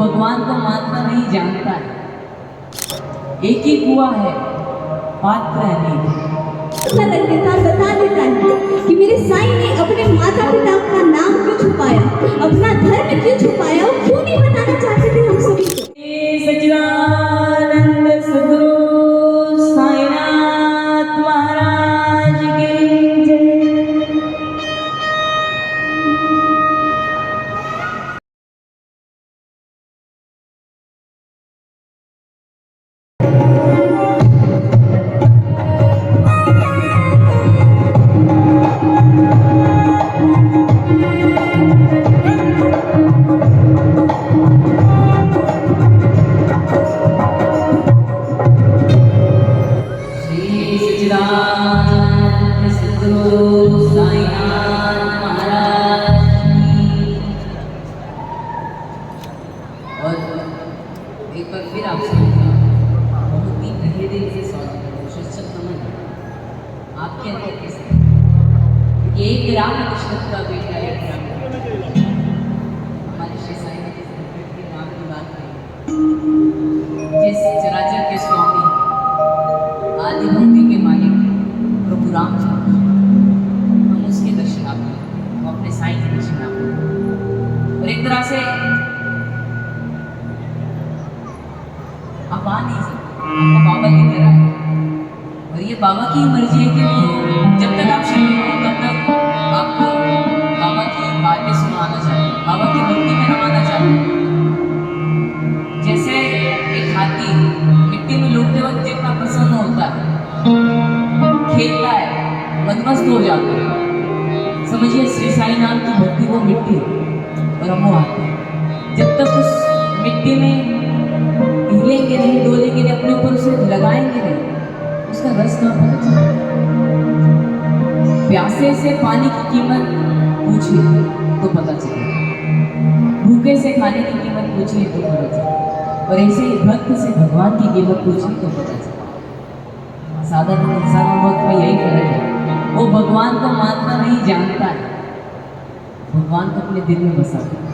भगवान को मानना नहीं जानता है। एक ही कुआ है, पात्र अनेक। बता देता है कि मेरे साईं ने अपने माता पिता का नाम क्यों छुपाया, अपना धर्म क्यों छुपाया, और क्यों नहीं बताना चाहते थे हम सभी को। सच्चिदानंद सद्गुरु साईनाथ महाराज की जय। और एक बार फिर आपसे बहुत ही गहरे दिल से स्वागत नमन आपके अंदर कैसे एक रामकृष्ण का बेटा एक राम हमारे श्री साईं ने जिस नाम की बात कही, जिस चराचर के स्वामी आदि भक्ति के मालिक प्रभु रामचंद्र, हम उसके दर्शन आपको, हम अपने साईं के दर्शन आपको, और एक तरह से आप आ नहीं सकते, आपको बाबा की तरह है। और ये बाबा की मर्जी है कि वो जब तक आप शिव हो तब तक आपको बाबा की बातें सुनाना चाहिए, बाबा की भक्ति में रमाना चाहिए। जैसे एक हाथी मिट्टी में लोटते वक्त जितना प्रसन्न होता है, खेलता है, मदमस्त हो जाता है, समझिए श्री साईं नाम की भक्ति वो मिट्टी और हम वो हाथी। जब तक उस मिट्टी में हिलेंगे नहीं, डोलेंगे नहीं, अपने ऊपर उसे लगाएंगे नहीं, उसका रस कहाँ पता चलेगा। प्यासे से पानी की कीमत पूछिए तो पता चलेगा, भूखे से खाने की कीमत पूछिए तो पता चलेगा, और ऐसे ही भक्त से भगवान की कीमत पूछिए तो पता चलेगा। साधारण इंसान और भक्त में यही फर्क है, वो भगवान को मानना नहीं जानता है, भगवान को अपने दिल में बसाता है,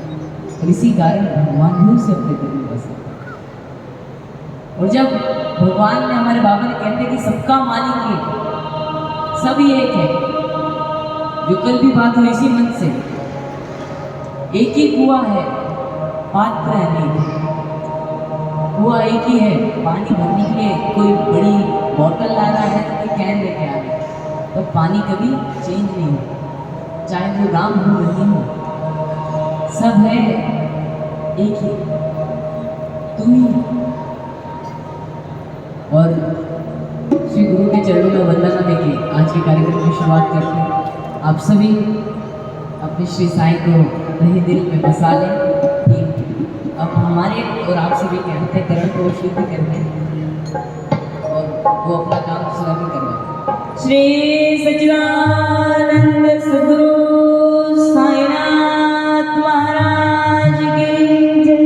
और इसी कारण भगवान भी उसे अपने दिल में बसाता है। और जब भगवान ने, हमारे बाबा ने कहते हैं कि सबका मालिक है, सब एक है, जो कल भी बात हुई इसी मन से, एक ही कुआ है, पात्र अनेक। कुआ एक ही है, पानी भरने के लिए कोई बड़ी बोतल ला रहा है तो कोई कैन लेके आ रहा है, पर पानी कभी चेंज नहीं हो, चाहे वो राम हो नहीं हो, सब है एक ही, तुम ही। और श्री गुरु के चरणों में वंदना देके आज के कार्यक्रम की शुरुआत करते हैं। आप सभी अपने श्री साईं को तहे दिल में बसा लें कि अब हमारे और आप सभी के अंतःकरण को शुद्ध करने और वो अपना काम दूसरा भी करना। श्री सच्चिदानंद सद्गुरु साईनाथ महाराज की जय।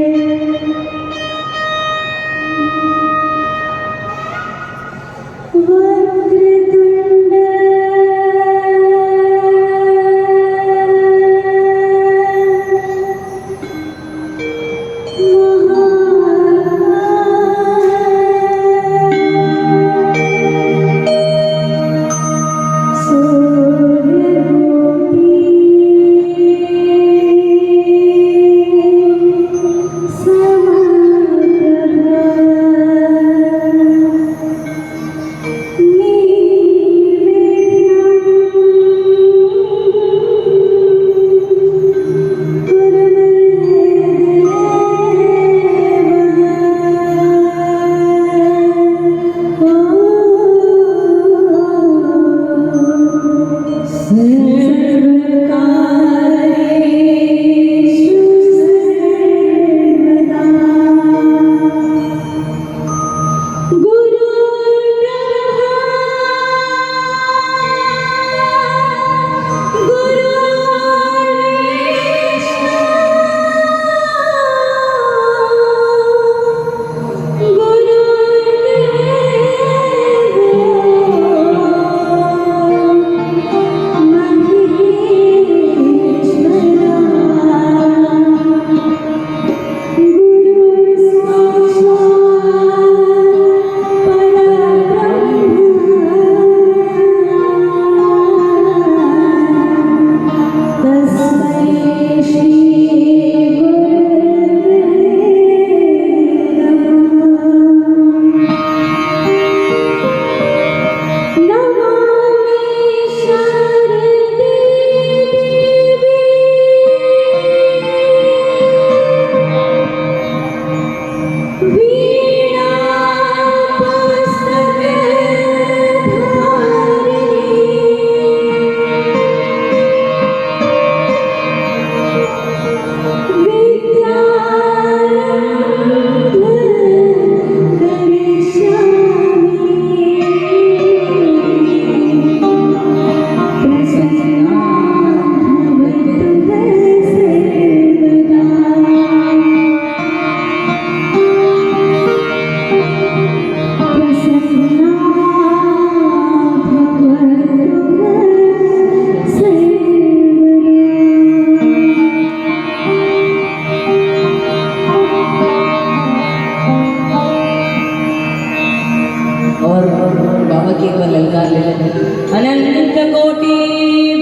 जोरदार ले लेते हैं। अनंत कोटि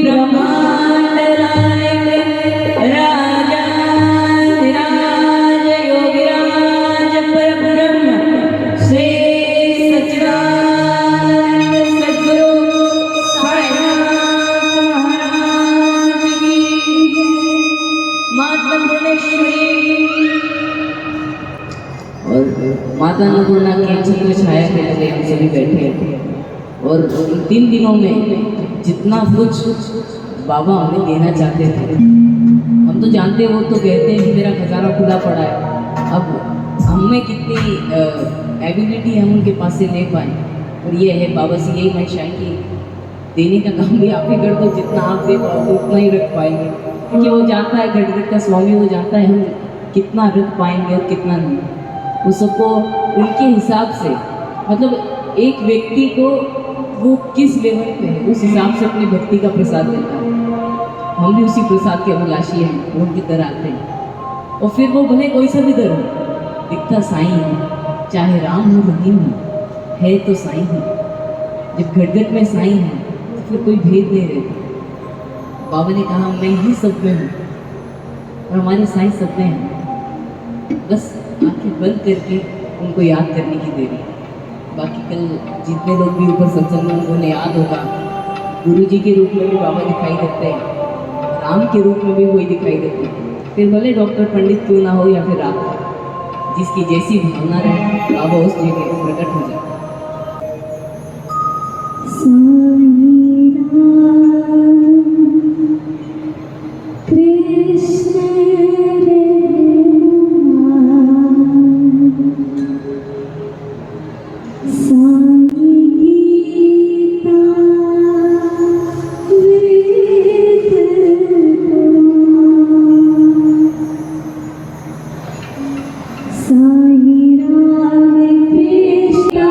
ब्रह्मांड राजा राज योगिराज परब्रह्म श्री सच्चिदानंद सद्गुरु साईनाथ महाराज की माता अन्नपूर्णेश्वरी। और माता अन्नपूर्णा की छत्र छाया के तले हम सभी बैठे हैं। और इन 3 दिनों में जितना कुछ बाबा हमें देना चाहते थे, हम तो जानते हैं, वो तो कहते हैं कि मेरा खजाना खुला पड़ा है। अब हमें कितनी एबिलिटी हम उनके पास से ले पाए, और ये है बाबा से यही मंशा है कि देने का काम भी आप ही कर दो, जितना आप दे पाओगे उतना ही रख पाएंगे, क्योंकि वो जानता है, गढ़गढ़ का स्वामी वो जानता है हम कितना रख पाएंगे और कितना नहीं। वो सबको उनके हिसाब से, मतलब एक व्यक्ति को वो किस लेवल पे है उस हिसाब से अपनी भक्ति का प्रसाद देता है। हम भी उसी प्रसाद के अभिलाषी हैं, वो उनकी तरह आते हैं। और फिर वो भले कोई सा भी दर हो, दिखता साईं है, चाहे राम हो रहीम हो, है तो साईं है। जब घटघट में साईं है तो फिर कोई भेद नहीं रहता। बाबा ने कहा मैं ही सब में हूँ और हमारे साईं सब में हैं, बस आंखें बंद करके उनको याद करने की देरी। बाकी कल जितने लोग भी ऊपर सत्संग में, उन्हें याद होगा गुरु जी के रूप में भी बाबा दिखाई देते हैं, राम के रूप में भी वही दिखाई देते हैं। फिर भले डॉक्टर पंडित क्यों ना हो या फिर आप, जिसकी जैसी भावना रहे बाबा उस जगह प्रकट हो जाए। Sai Ram Krishna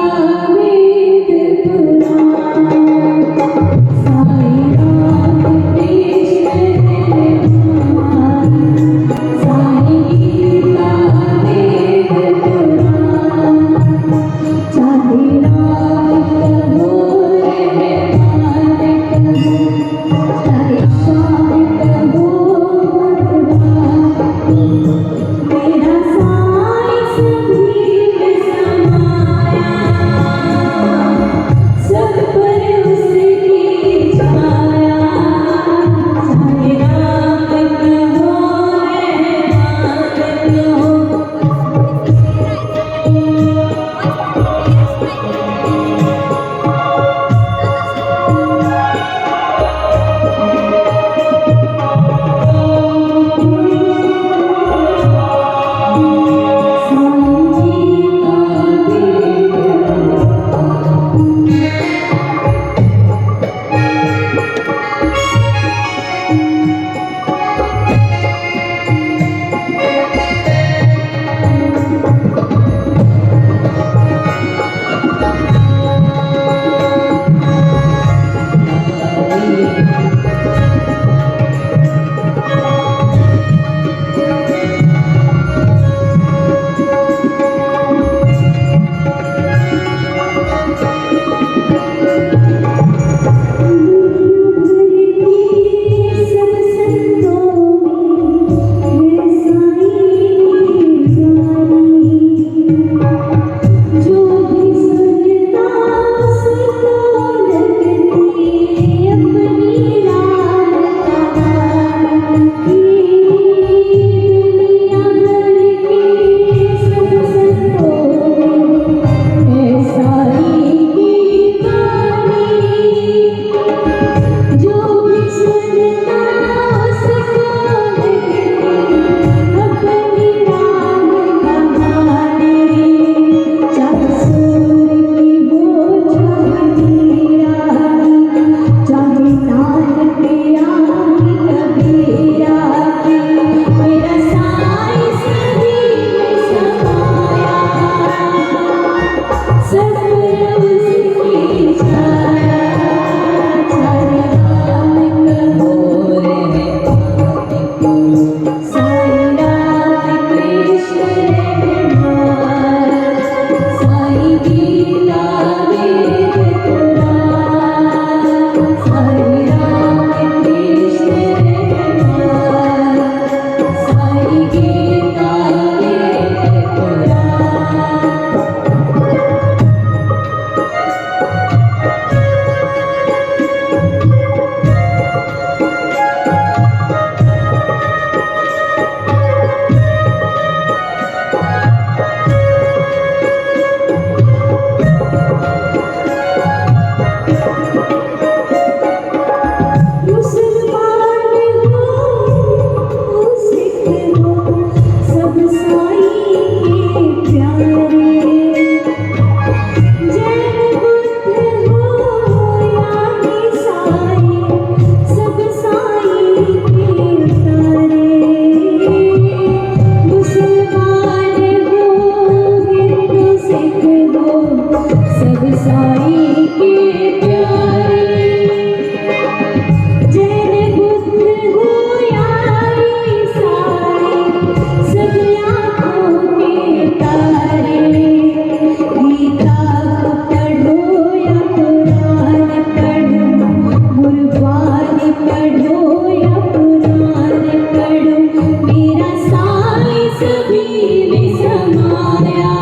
में समाया,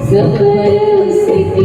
सब पर उसकी